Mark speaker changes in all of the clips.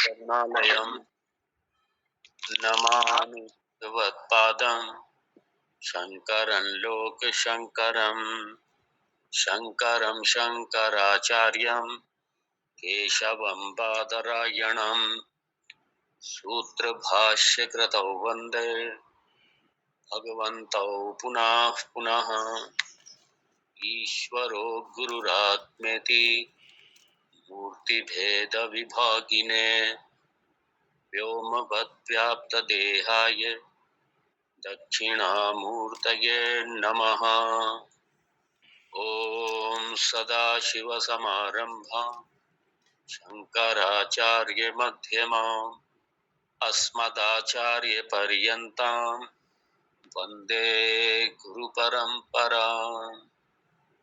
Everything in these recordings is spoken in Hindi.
Speaker 1: करुणालयं नमामि भगवत्पादं शङ्करं लोकशङ्करं शङ्करं शङ्कराचार्यं केशवं बादरायणं सूत्रभाष्यकृतौ वन्दे भगवन्तौ पुनः पुनः ईश्वरो गुरुरात्मेति मूर्तिभेदविभागिने व्योमवद्व्याप्तदेहाय दक्षिणामूर्तये नमः। ॐ सदाशिवसमारम्भां शङ्कराचार्यमध्यमाम् अस्मदाचार्यपर्यन्तां वन्दे गुरुपरम्पराम्।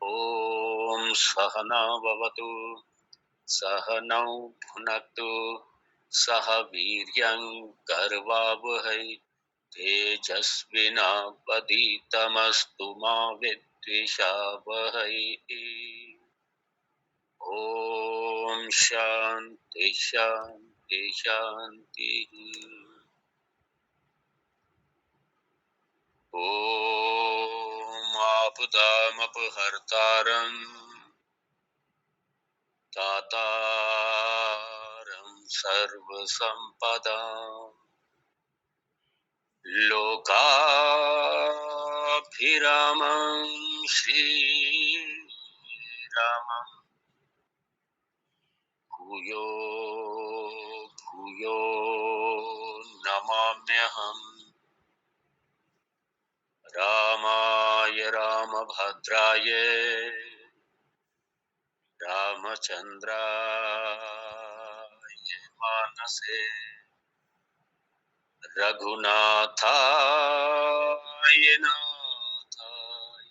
Speaker 1: ॐ सहना भवतु सहनौ भुनक्तु सह वीर्यं कर्वावहै तेजस्विनावधीतमस्तु मा विद्विषावहै। ॐ शान्ति शान्ति शान्तिः। ॐ आपदामपहर्तारं दातारं सर्वसम्पदां लोकाभिरामं श्रीरामं भूयो भूयो नमाम्यहम्। रामाय रामभद्राय रामचन्द्राय मानसे रघुनाथाय नाथाय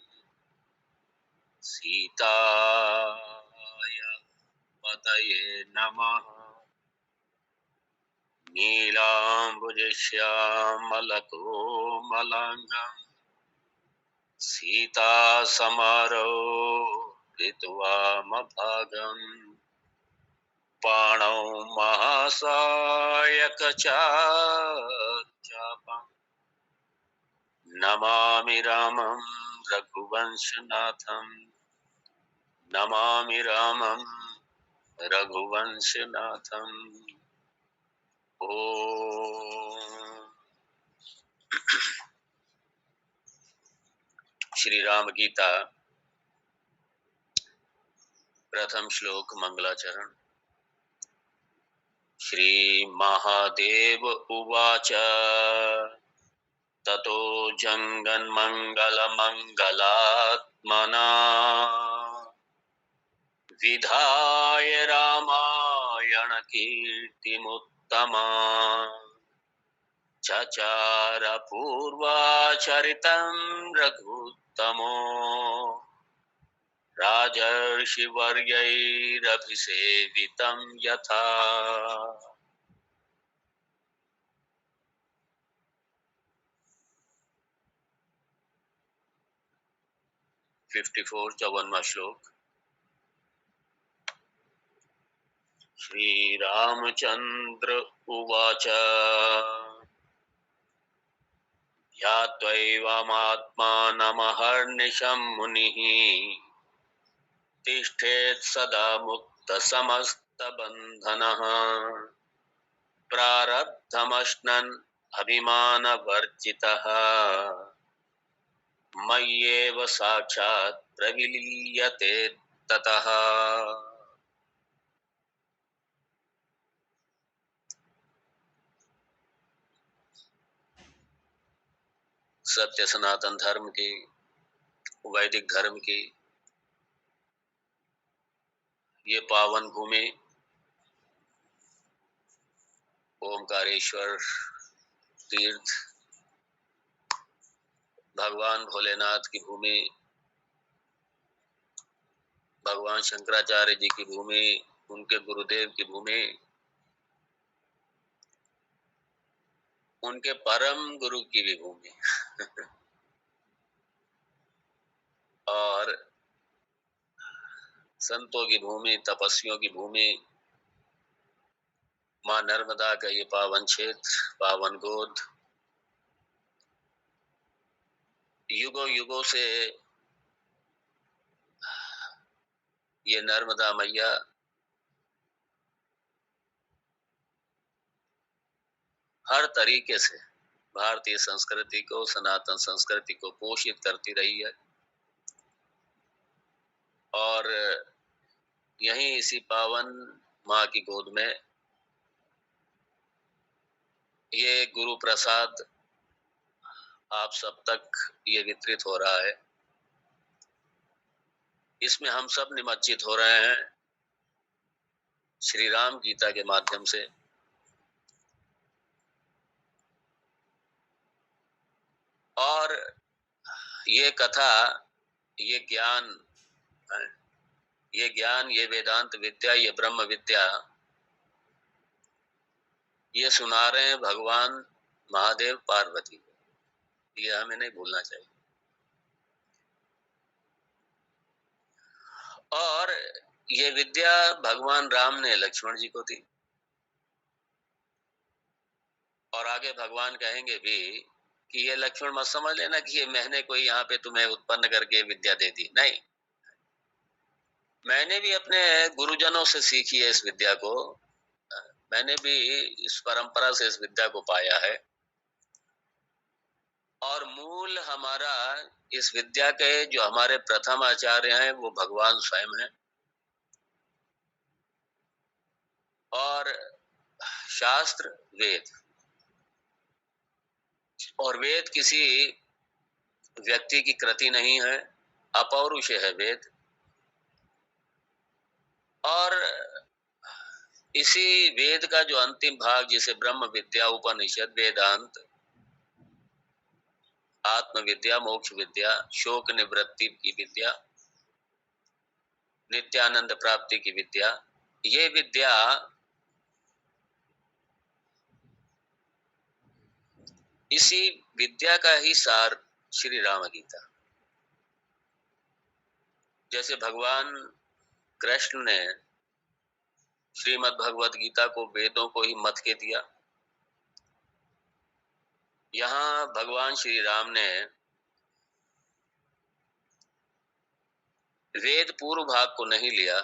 Speaker 1: सीताय पतये नमः। नीलाम्बुजश्यामलकोमलाङ्गं सीतासमारोपितवामभागम् पाणौ महासायकचापं नमामि रामं रघुवंशनाथं नमामि रामं रघुवंशनाथम्। ॐ श्री राम गीता प्रथम श्लोक मंगलाचरण। श्री महादेव उवाच ततो जङ्गन्मङ्गलमङ्गलात्मना विधाय रामायण कीर्तिमुत्तमा चचार पूर्वाचरितं रघुत्तमो राजर्षिवर्यैरभिसेवितं यथा। 54 54वां श्लोक। श्री रामचंद्र उवाच ध्यात्वैवमात्मानमहर्निशं मुनिः तिष्ठेत् सदा मुक्तसमस्तबन्धनः प्रारब्धमश्नन् अभिमानवर्जितः मय्येव साक्षात् प्रविलीयते ततः। सत्य सनातन धर्म की, वैदिक धर्म की ये पावन भूमि ओमकारेश्वर तीर्थ, भगवान भोलेनाथ की भूमि, भगवान शंकराचार्य जी की भूमि, उनके गुरुदेव की भूमि, उनके परम गुरु की भी भूमि और संतों की भूमि, तपस्वियों की भूमि, माँ नर्मदा का ये पावन क्षेत्र, पावन गोद, युगों युगों से ये नर्मदा मैया हर तरीके से भारतीय संस्कृति को, सनातन संस्कृति को पोषित करती रही है। और यहीं इसी पावन माँ की गोद में ये गुरु प्रसाद आप सब तक ये वितरित हो रहा है। इसमें हम सब निमज्जित हो रहे हैं श्री राम गीता के माध्यम से। और ये कथा, ये ज्ञान, ये वेदांत विद्या, ये ब्रह्म विद्या ये सुना रहे हैं भगवान महादेव पार्वती को। ये हमें नहीं भूलना चाहिए। और ये विद्या भगवान राम ने लक्ष्मण जी को दी। और आगे भगवान कहेंगे भी कि ये लक्ष्मण मत समझ लेना कि ये मैंने कोई यहाँ पे तुम्हें उत्पन्न करके विद्या दे दी, नहीं, मैंने भी अपने गुरुजनों से सीखी है इस विद्या को। मैंने भी इस परंपरा से इस विद्या को पाया है। और मूल हमारा इस विद्या के जो हमारे प्रथम आचार्य हैं वो भगवान स्वयं हैं। और शास्त्र वेद, और वेद किसी व्यक्ति की कृति नहीं है, अपौरुष है वेद। और इसी वेद का जो अंतिम भाग, जिसे ब्रह्म विद्या, उपनिषद, वेदांत, आत्म विद्या, मोक्ष विद्या, शोक निवृत्ति की विद्या, नित्यानंद प्राप्ति की विद्या, ये विद्या इसी विद्या का ही सार श्री राम गीता। जैसे भगवान कृष्ण ने श्रीमद् भगवद गीता को वेदों को ही मत के दिया, यहाँ भगवान श्री राम ने वेद पूर्व भाग को नहीं लिया,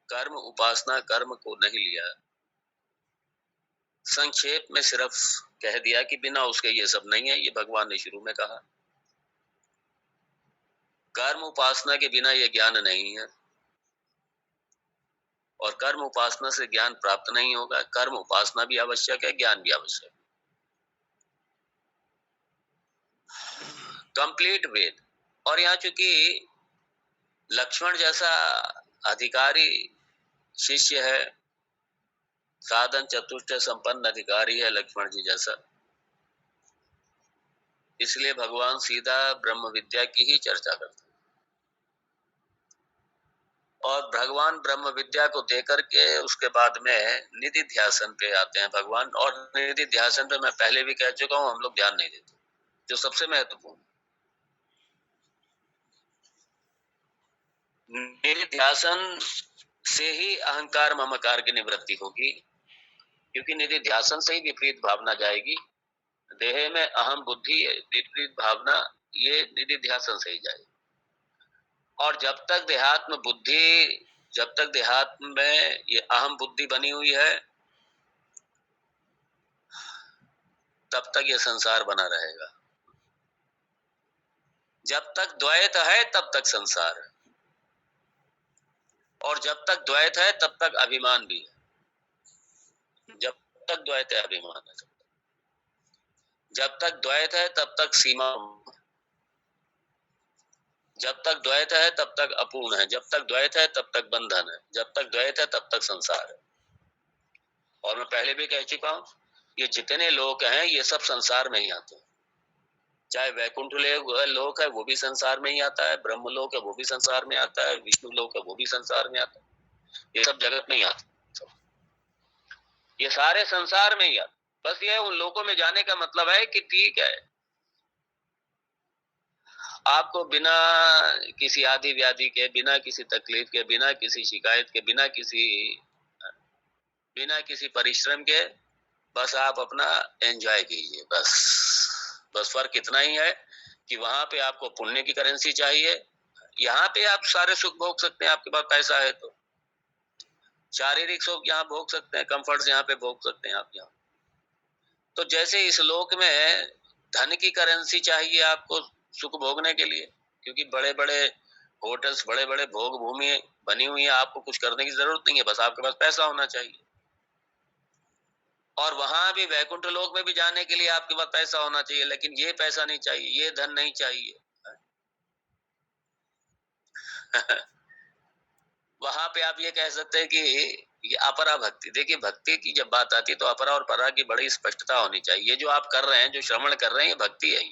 Speaker 1: कर्म उपासना कर्म को नहीं लिया, संक्षेप में सिर्फ कह दिया कि बिना उसके ये सब नहीं है। ये भगवान ने शुरू में कहा, कर्म उपासना के बिना ये ज्ञान नहीं है, और कर्म उपासना से ज्ञान प्राप्त नहीं होगा। कर्म उपासना भी आवश्यक है, ज्ञान भी आवश्यक है। कंप्लीट वेद। और यहाँ चूंकि लक्ष्मण जैसा अधिकारी शिष्य है, साधन चतुष्टय संपन्न अधिकारी है लक्ष्मण जी जैसा, इसलिए भगवान सीधा ब्रह्म विद्या की ही चर्चा करते हैं। और भगवान ब्रह्म विद्या को देकर के उसके बाद में निधि ध्यासन पे आते हैं भगवान। और निधि ध्यासन पे मैं पहले भी कह चुका हूं, हम लोग ध्यान नहीं देते, जो सबसे महत्वपूर्ण। निधि ध्यासन से ही अहंकार ममकार की निवृत्ति होगी, क्योंकि निधि ध्यासन से ही विपरीत भावना जाएगी। देह में अहम बुद्धि विपरीत भावना, ये निधि ध्यासन से ही जाएगी। और जब तक देहात्म बुद्धि, जब तक देहात्म में ये अहम बुद्धि बनी हुई है, तब तक ये संसार बना रहेगा। जब तक द्वैत है तब तक संसार है, और जब तक द्वैत है तब तक अभिमान भी है। जब तक द्वैत है अभिमान है, जब तक द्वैत है तब तक सीमा, जब तक द्वैत है तब तक अपूर्ण है, जब तक द्वैत है तब तक बंधन है, जब तक द्वैत है तब तक संसार है। और मैं पहले भी कह चुका हूं, ये जितने लोक हैं ये सब संसार में ही आते हैं। चाहे वैकुंठ लोक है वो भी संसार में ही आता है, ब्रह्म लोक है वो भी संसार में आता है, विष्णु लोक है वो भी संसार में आता है। ये सब जगत में ही आते, ये सारे संसार में ही आते। बस ये उन लोकों में जाने का मतलब है कि ठीक है, आपको बिना किसी आदि व्याधि के, बिना किसी तकलीफ के, बिना किसी शिकायत के, बिना किसी परिश्रम के बस आप अपना एंजॉय कीजिए। बस फर्क इतना ही है कि वहां पे आपको पुण्य की करेंसी चाहिए, यहाँ पे आप सारे सुख भोग सकते हैं, आपके पास पैसा है तो शारीरिक सुख यहाँ भोग सकते हैं, कंफर्ट्स यहाँ पे भोग सकते हैं आप यहाँ। तो जैसे इस लोक में धन की करेंसी चाहिए आपको सुख भोगने के लिए, क्योंकि बड़े बड़े होटल्स, बड़े बड़े भोग भूमि बनी हुई है, आपको कुछ करने की जरूरत नहीं है, बस आपके पास पैसा होना चाहिए। और वहां भी वैकुंठ लोक में भी जाने के लिए आपके पास पैसा होना चाहिए, लेकिन ये पैसा नहीं चाहिए, ये धन नहीं चाहिए। वहां पे आप ये कह सकते हैं कि ये अपरा भक्ति। देखिए, भक्ति की जब बात आती है तो अपरा और परा की बड़ी स्पष्टता होनी चाहिए। ये जो आप कर रहे हैं, जो श्रवण कर रहे हैं, ये भक्ति है,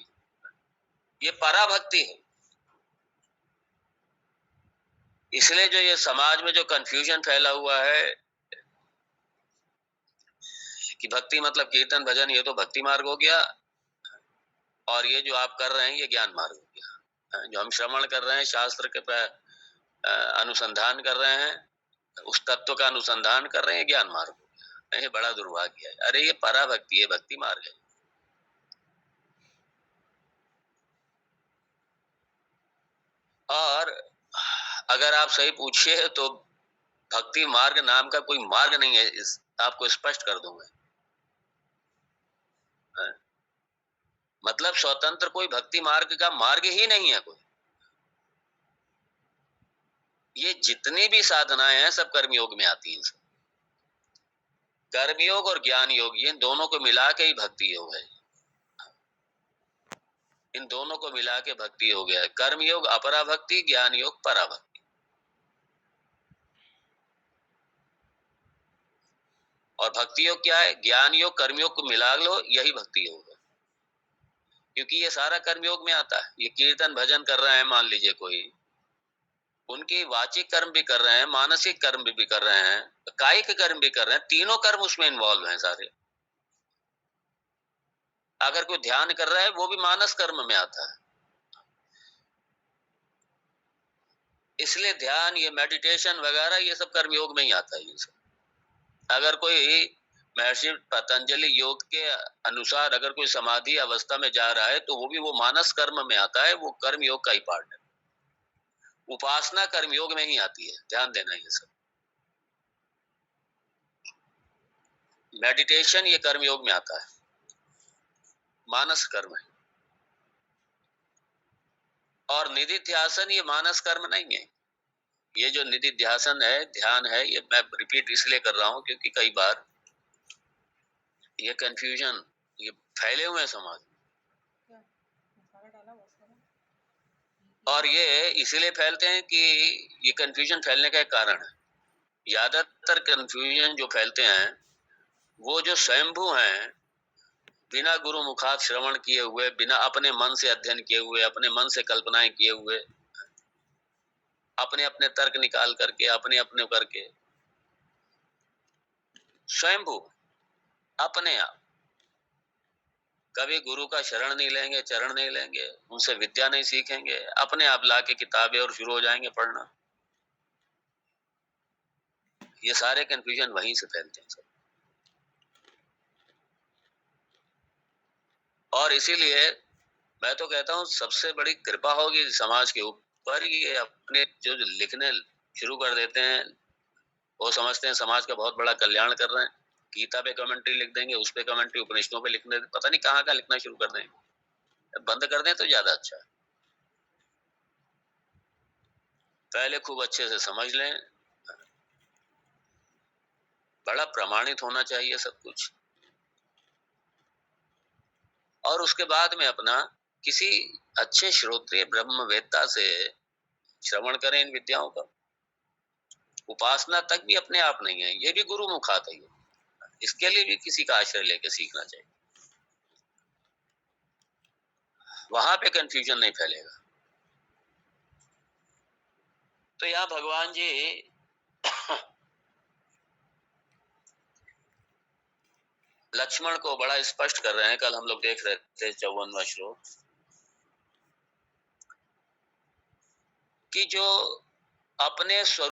Speaker 1: ये परा भक्ति है। इसलिए जो ये समाज में जो कंफ्यूजन फैला हुआ है कि भक्ति मतलब कीर्तन भजन, ये तो भक्ति मार्ग हो गया, और ये जो आप कर रहे हैं ये ज्ञान मार्ग हो गया। जो हम श्रवण कर रहे हैं, शास्त्र के अनुसंधान कर रहे हैं, उस तत्व का अनुसंधान कर रहे हैं, ज्ञान मार्ग हो गया। ये बड़ा दुर्भाग्य है। अरे ये परा भक्ति है, भक्ति मार्ग है। और अगर आप सही पूछिए तो भक्ति मार्ग नाम का कोई मार्ग नहीं है, इस आपको स्पष्ट कर दूंगा। मतलब स्वतंत्र कोई भक्ति मार्ग का मार्ग ही नहीं है कोई। ये जितनी भी साधनाएं हैं सब कर्मयोग में आती हैं। कर्मयोग और ज्ञान योग, ये दोनों को मिला के ही भक्ति योग है। इन दोनों को मिला के भक्ति हो गया है। कर्म योग अपरा भक्ति, ज्ञान योग परा भक्ति। और भक्ति योग क्या है? ज्ञान योग कर्मयोग को मिला लो, यही भक्ति योग है। क्योंकि ये सारा कर्मयोग में आता है। ये कीर्तन भजन कर रहे हैं, मान लीजिए कोई, उनकी वाचिक कर्म भी कर रहे हैं, मानसिक कर्म भी कर रहे हैं, कायिक कर्म भी कर रहे हैं, तीनों कर्म उसमें इन्वॉल्व हैं सारे। अगर कोई ध्यान कर रहा है वो भी मानस कर्म में आता है। इसलिए ध्यान, ये मेडिटेशन वगैरह, ये सब कर्मयोग में ही आता है। ये सब अगर कोई महर्षि पतंजलि योग के अनुसार अगर कोई समाधि अवस्था में जा रहा है तो वो भी वो मानस कर्म में आता है, वो कर्म योग का ही पार्ट है। उपासना कर्म योग में ही आती है, ध्यान देना। ये सब मेडिटेशन ये कर्म योग में आता है, मानस कर्म है। और निधिध्यासन ये मानस कर्म नहीं है। ये जो निधिध्यासन है, ध्यान है, ये मैं रिपीट इसलिए कर रहा हूं क्योंकि कई बार ये कंफ्यूजन ये फैले हुए हैं समाज में। और ये इसलिए फैलते हैं कि ये कंफ्यूजन फैलने का एक कारण है। ज्यादातर कंफ्यूजन जो फैलते हैं वो जो स्वयंभू हैं, बिना गुरु मुखात श्रवण किए हुए, बिना अपने मन से अध्ययन किए हुए, अपने मन से कल्पनाएं किए हुए, अपने अपने तर्क निकाल करके, अपने अपने करके, स्वयंभू अपने आप कभी गुरु का शरण नहीं लेंगे, चरण नहीं लेंगे, उनसे विद्या नहीं सीखेंगे, अपने आप लाके किताबें और शुरू हो जाएंगे पढ़ना। ये सारे कंफ्यूजन वहीं से फैलते हैं सब। और इसीलिए मैं तो कहता हूँ सबसे बड़ी कृपा होगी समाज के ऊपर, ये अपने जो लिखने शुरू कर देते हैं, वो समझते हैं समाज का बहुत बड़ा कल्याण कर रहे हैं। गीता पे कमेंट्री लिख देंगे, उस पे कमेंट्री, उपनिषदों पे लिखने, पता नहीं कहाँ का लिखना शुरू कर देंगे। बंद कर दें तो ज्यादा अच्छा है। पहले खूब अच्छे से समझ लें, बड़ा प्रमाणित होना चाहिए सब कुछ, और उसके बाद में अपना किसी अच्छे श्रोत्रिय ब्रह्मवेत्ता से श्रवण करें इन विद्याओं का। उपासना तक भी अपने आप नहीं है, ये भी गुरु मुखात है। इसके लिए भी किसी का आश्रय लेके सीखना चाहिए, वहां पे कंफ्यूजन नहीं फैलेगा। तो यहाँ भगवान जी लक्ष्मण को बड़ा स्पष्ट कर रहे हैं। कल हम लोग देख रहे थे 54वां श्लोक। कि जो अपने स्वरूप